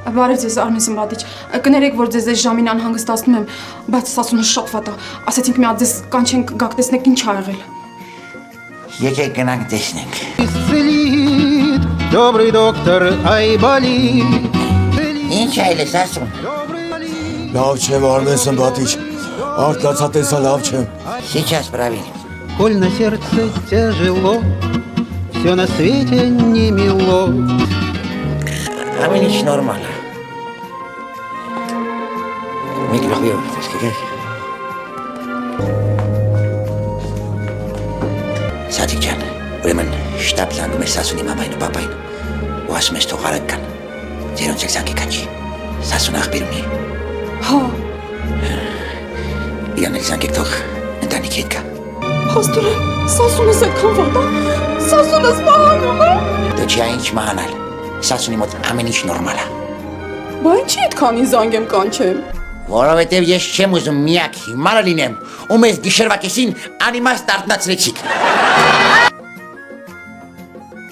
Բարև ձեզ Արմեն Սմբատիչ, կներեք, որ ձեզ այս ժամին անհանգստացնում եմ, բայց Սասունը շատ վատ է, ասեցինք մի հատ ձեզ կանչենք, գաք տեսնեք ինչ ա եղել։ Եկեք գնանք տեսնենք։ Исцелит добрый доктор Айболит. Ինչ այլ ես ասում։ Լավ չեմ Արմեն Սմբատիչ, արտացա տեսա լավ չեմ։ Сейчас проверим։ Коль на сердце тяжело, все на свете не мило. Ամեն ինչ նորմալ է։ Մի գլխիով տեսեք։ Սադիկ ջան, ուրեմն շտապ զանգում ես Սասունի մամային ու պապային ու ասում ես թող արագ կան։ Ձերոնց եք զանգի կանչի։ Սասուն աղբիր ունի։ Հա, Իրան եք զանգեք թող ընտանիքի հետ գա։ Փաստորեն, Սասունս այդքան վատ է, Սասունս մահանում է։ Դե չի ինչ մահանալ։ Սասունի մոտ ամեն ինչ նորմալ է։ Բա ինչի այդքանին զանգեմ կանչեմ։ Որովհետև ես չեմ ուզում միակ հիմարը լինեմ ու մեզ գիշերվա կեսին անիմաստ արթնացրեցիք։